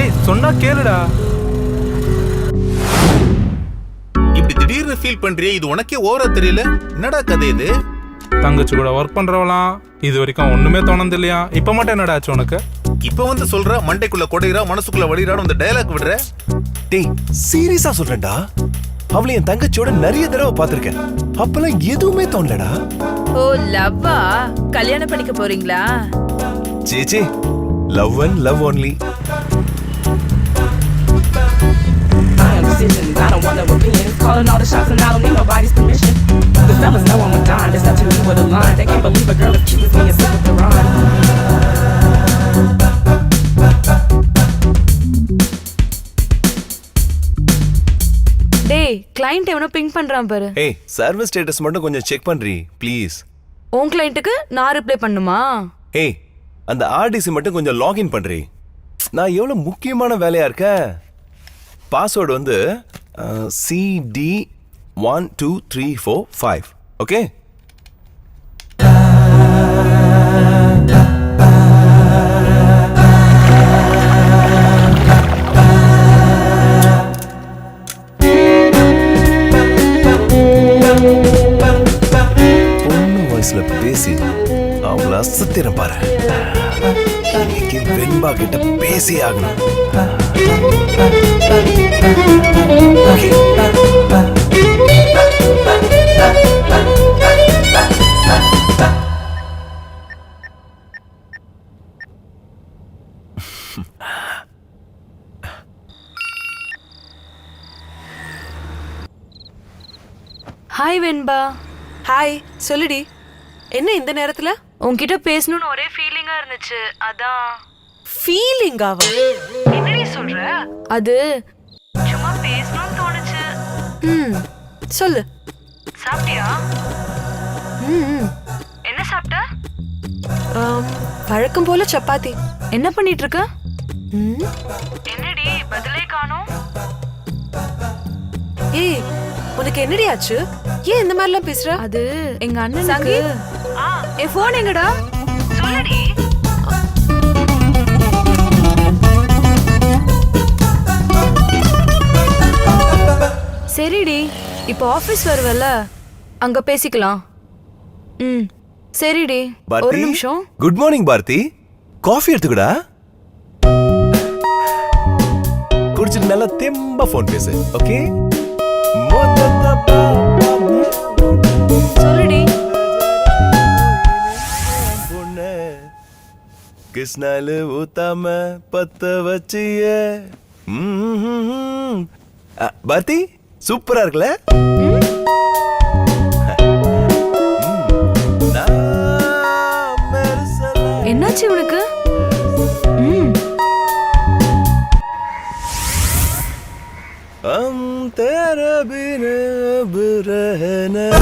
டேய் சொன்னா கேளுடா. இப்படி திடீர்னு ஃபீல் பண்றியே, இது உனக்கே ஓவரா தெரியல? என்னடா கதை இது? தங்கச்சி கூட ஒர்க் பண்றவளாம், இது வரைக்கும் ஒண்ணுமே தோணுது இல்லையா? இப்ப மட்டும் என்னடா ஆச்சு உனக்கு? இப்ப வந்து சொல்ற மண்டைக்குள்ள கொடைகிறா மனசுக்குள்ள வடிகிறான்னு அந்த டயலாக் விடுற. டேய் சீரியஸா சொல்றேன்டா, அவளை என் தங்கச்சியோட நிறைய தடவை பாத்திருக்கேன். அப்பெல்லாம் எதுவுமே தோணலடா. ஓ லவ்வா? கல்யாணம் பண்ணிக்க போறீங்களா? சேச்சி, love and love only. I don't want no opinions. Calling all the shots and I don't need nobody's permission. The fellas know I'm a dime. It's up to me with a line. They can't believe a girl that chooses me and sit with the rhyme. டேய் client எவனோ ping பண்றான் பாரு. ஏய் service status மட்டும் கொஞ்சம் check பண்றீ please. உன் கிளையண்ட்டுக்கு நான் reply பண்ணுமா? ஏய் அந்த ஆர்டிசி மட்டும் கொஞ்சம் லாகின் பண்றீ. நான் எவ்வளவு முக்கியமான வேலையா இருக்கேன். பாஸ்வேர்டு வந்து CD12345. ஓகே? பொண்ணு வயசுல பேசி அவங்கள அசத்திரம் பாரு. இன்னைக்கு வெண்பா கிட்ட பேசி ஆகணும். ஹாய் வெண்பா. ஹாய், சொல்லுடி. என்ன இந்த நேரத்துல? உன்கிட்ட பேசணும்னு ஒரே ஃபீலிங்கா இருந்துச்சு, அதான். ஃபீலிங்காவா? என்னடி சொல்ற? அது சும்மா பேசணும்னு தோணுச்சு. சொல்லு. சாப்பிட்டியா? என்ன சாப்பிட்ட? வழக்கம் போல சப்பாத்தி. என்ன பண்ணிட்டு இருக்க? ம், என்னடி பதிலே காணோம்? ஏய் உனக்கு என்னடி ஆச்சு? ஏன் இந்த மாதிரிலாம் பேசுற? அது எங்க அண்ணனுக்கு. சங்கீத், என் போன் எங்கடா? சொல்லுடி. சரிடி, இப்போ ஆபீஸ் வருவல, அங்க பேசிக்கலாம். சரிடி, ஒரு நிமிஷம். Good morning Bharathi. காஃபி எடுத்துக்கடா. குடிச்சிட்டு நல்லா தெம்பா ஃபோன் பேசு. ஓகே? சொல்லுடி. கிருஷ்ணாலு ஊத்தாம பத்த வச்சிய. பாரதி சூப்பரா இருக்குல்ல? என்னாச்சு உனக்கு? हम तेरे बिना अब रह नहीं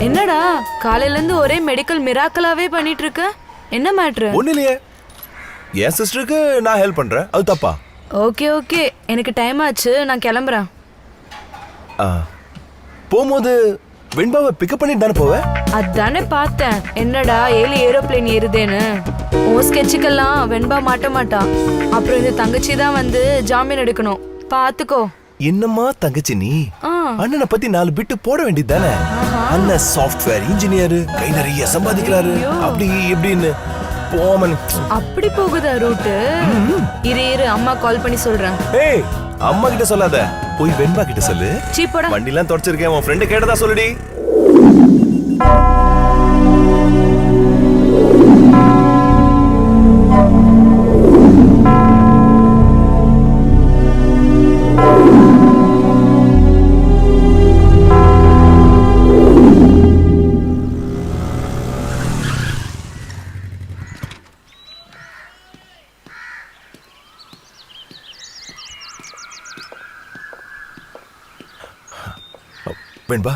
என்னடா காலையில இருந்து ஒரே மெடிக்கல் மிராக்கலாவே பண்ணிட்டு இருக்க? என்ன மேட்ரு? ஒண்ணு இல்லையே, என் சிஸ்டருக்கு நான் ஹெல்ப் பண்றேன், அது தப்பா? ஓகே ஓகே, எனக்கு டைம் ஆச்சு, நான் கிளம்புறேன். போகும்போது வெண்பாவை பிக்கப் பண்ணிட்டு தானே போவேன்? அதானே பார்த்தேன், என்னடா ஏரோப்ளேன் ஏறுதேன்னு. உன் ஸ்கெட்சுக்கெல்லாம் வெண்பா மாட்ட மாட்டா. அப்புறம் இந்த தங்கச்சி தான் வந்து ஜாமீன் எடுக்கணும், பாத்துக்கோ. என்னம்மா தங்கச்சி நீ? அண்ணனை பத்தி 4 பிட்டு போட வேண்டியது தானே? அண்ணன் சாஃப்ட்வேர் இன்ஜினியர், கை நிறைய சம்பாதிக்கிறாரு, அப்படி எப்படின்னு போமன். அப்படி போகுதா ரூட்டு? இரு அம்மா கால் பண்ணி சொல்றேன். ஏய் அம்மா கிட்ட சொல்லாத, போய் வெண்பா கிட்ட சொல்லு. சீப்போடா. வண்டிலாம் தொடச்சிருக்கேன், உன் ஃப்ரெண்ட் கேட்டதா சொல்லுடி. வெண்பா,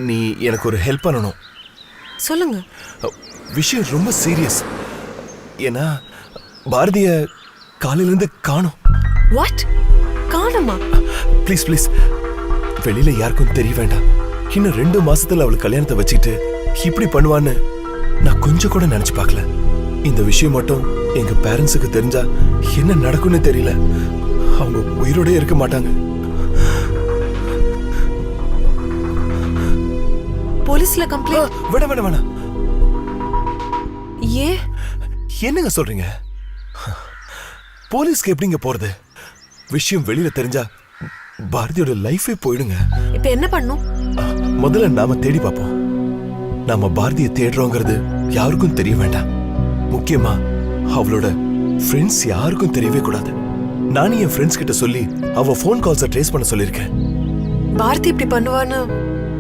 நீ எனக்கு ஒரு ஹெல்ப் பண்ணணும். சொல்லுங்க. விஷயம் ரொம்ப சீரியஸ். ஏன்னா பாரதிய காலையில இருந்து காணோம். வாட்? காணோமா? ப்ளீஸ் ப்ளீஸ், வெளியில யாருக்கும் தெரிய வேண்டாம். இன்னும் 2 மாசத்துல அவளுக்கு கல்யாணத்தை வச்சுக்கிட்டு இப்படி பண்ணுவான்னு நான் கொஞ்சம் கூட நினைச்சு பார்க்கல. இந்த விஷயம் மட்டும் எங்க பேரண்ட்ஸுக்கு தெரிஞ்சா என்ன நடக்கும்னு தெரியல. அவங்க உயிரோட இருக்க மாட்டாங்க. போலீஸ்ல கம்ப்ளைண்ட்? வேணாம். ஏன்? என்னங்க சொல்றீங்க? போலீஸ்க்கு எப்படிங்க போறது? விஷயம் வெளியில தெரிஞ்சா பாரதியோட லைஃபே போயிடுங்க. இப்ப என்ன பண்ணும்? முதல்ல நாம தேடி பார்ப்போம். நாம பாரதியை தேடுறோங்கிறது யாருக்கும் தெரிய வேண்டாம். முக்கியமா அவளோட ஃப்ரெண்ட்ஸ் யாருக்கும் தெரியவே கூடாது. நானும் என் ஃப்ரெண்ட்ஸ் கிட்ட சொல்லி அவ ஃபோன் கால்ஸை ட்ரேஸ் பண்ண சொல்லியிருக்கேன். பாரதி இப்படி பண்ணுவான்னு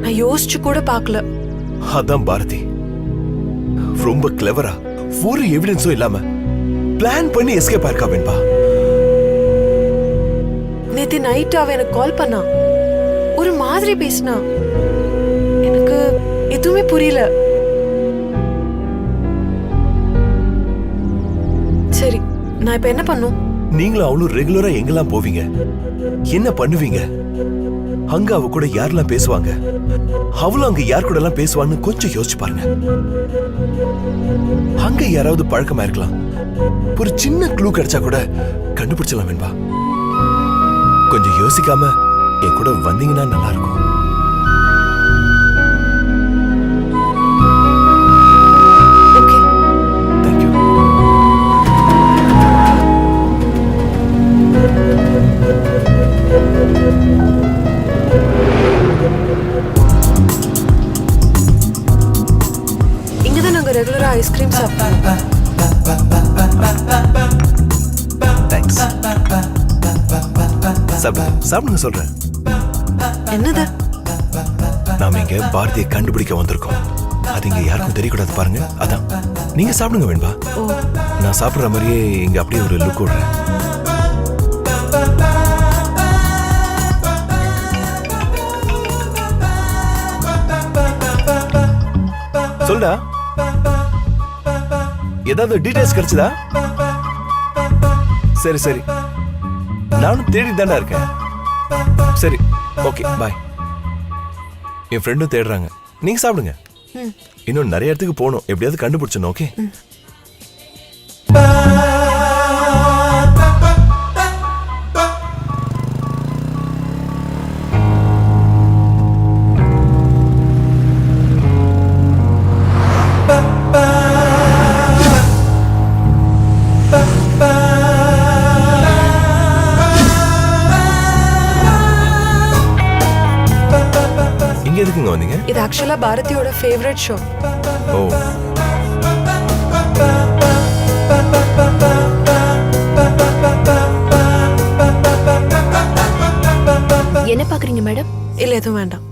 நான் யோசிச்சு கூட பார்க்கல. அதான் பாரதி ரொம்ப கிளவரா ஒரு எவிடன்ஸும் இல்லாம பிளான் பண்ணி எஸ்கேப் ஆயிருக்கா வெண்பா. நேத்து நைட் அவ எனக்கு கால் பண்ணா. ஒரு மாதிரி பேசினா. எனக்கு எதுவுமே புரியல. சரி, நான் இப்ப என்ன பண்ணும்? நீங்களும் அவளும் ரெகுலரா எங்கெல்லாம் போவீங்க? என்ன பண்ணுவீங்க? அங்க அவ கூட யாரெல்லாம் பேசுவாங்க? அவளும் அங்க யார் கூட எல்லாம் பேசுவான்னு கொஞ்சம் யோசிச்சு பாருங்க. அங்க யாராவது பழக்கமா இருக்கலாம். ஒரு சின்ன க்ளூ கிடைச்சா கூட கண்டுபிடிச்சலாம் வேண்பா. கொஞ்சம் யோசிக்காம என் கூட வந்தீங்கன்னா நல்லா இருக்கும். Okay, thank you. இங்கதான் நாங்க ரெகுலரா ஐஸ்கிரீம் சாப்பிட்டோம். தேங்க்ஸ். சாப்பிடுங்க சொல்றேன். என்னது? நாம இங்க பாரதியை கண்டுபிடிக்க வந்திருக்கோம். அது இங்க யாருக்கும் தெரியக்கூடாது பாருங்க. அதான் நீங்க சாப்பிடுங்க வேண்பா. நான் சாப்பிடுற மாதிரியே இங்க அப்படியே ஒரு லுக் விடுறேன். சொல்டா, ஏதாவது டீடைல்ஸ் கிடைச்சதா? சரி நானும் தேடி தாண்டா இருக்கேன். சரி, ஓகே, பாய். என் ஃப்ரெண்டும் தேடுறாங்க. நீங்க சாப்பிடுங்க. இன்னும் நிறைய இடத்துக்கு போகணும். எப்படியாவது கண்டுபிடிச்சணும். ஓகே. இங்க எதுக்குங்க வந்தீங்க? இது ஆக்சுவலா பாரதியோட ஃபேவரட் ஷோ. ஓ, என்ன பாக்குறீங்க மேடம்? இல்ல, எதுவும் வேண்டாம்.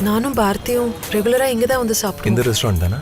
நானும் பாரதியும் ரெகுலரா இங்கதான் வந்து சாப்பிடுவோம். இந்த ரெஸ்டாரண்ட் தானே?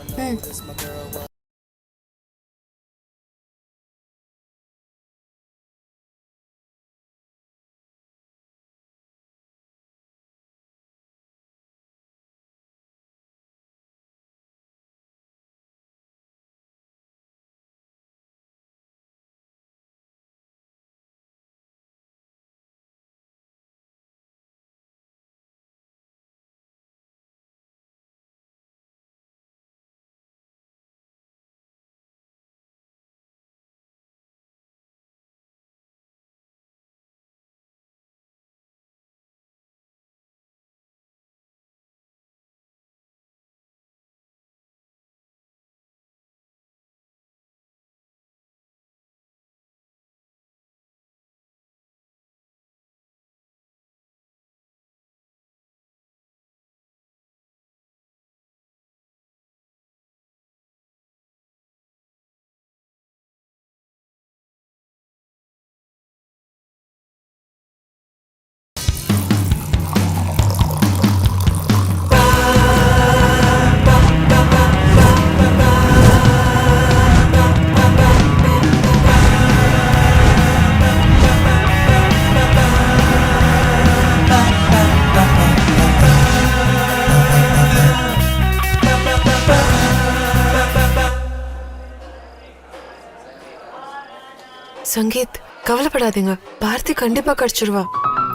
சங்கீத் கவலைப்படாதீங்க, பாரதி கண்டிப்பா கிடைச்சிருவா.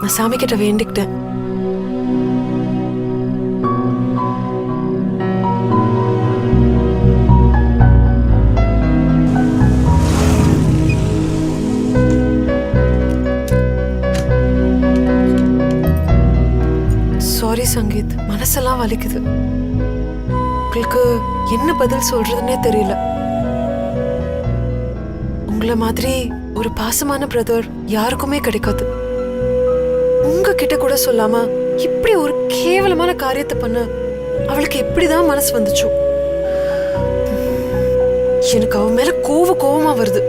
நான் சாமி கிட்ட வேண்டிக்கிட்டேன். சாரி சங்கீத், மனசெல்லாம் வலிக்குது. உங்களுக்கு என்ன பதில் சொல்றதுன்னே தெரியல. உங்களை மாதிரி ஒரு பாசமான பிரதர் யாருக்குமே கிடைக்காது. உங்ககிட்ட கூட சொல்லாம இப்படி ஒரு கேவலமான காரியத்தை பண்ண அவளுக்கு எப்படிதான் மனசு வந்துச்சோ. எனக்கு அவ மேல கோவமா வருது.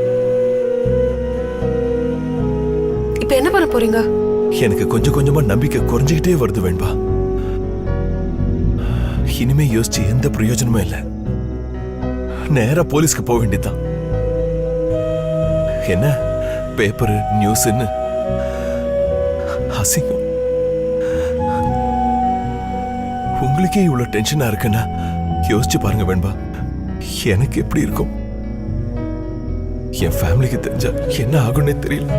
இப்ப என்ன பண்ண போறீங்க? எனக்கு கொஞ்சம் கொஞ்சமா நம்பிக்கை குறைஞ்சுக்கிட்டே வருது வெண்பா. இனிமே யோசிச்சு எந்த பிரயோஜனமும் இல்ல. நேரா போலீஸ்க்கு போக வேண்டியதுதான். என்ன பேப்பரு நியூஸ்ன்னு அசிங்கம். உங்களுக்கே இவ்வளவு டென்ஷனா இருக்குன்னா யோசிச்சு பாருங்க வெண்பா, எனக்கு எப்படி இருக்கும்? என் ஃபேமிலிக்கு தெரிஞ்சா என்ன ஆகும்னே தெரியல.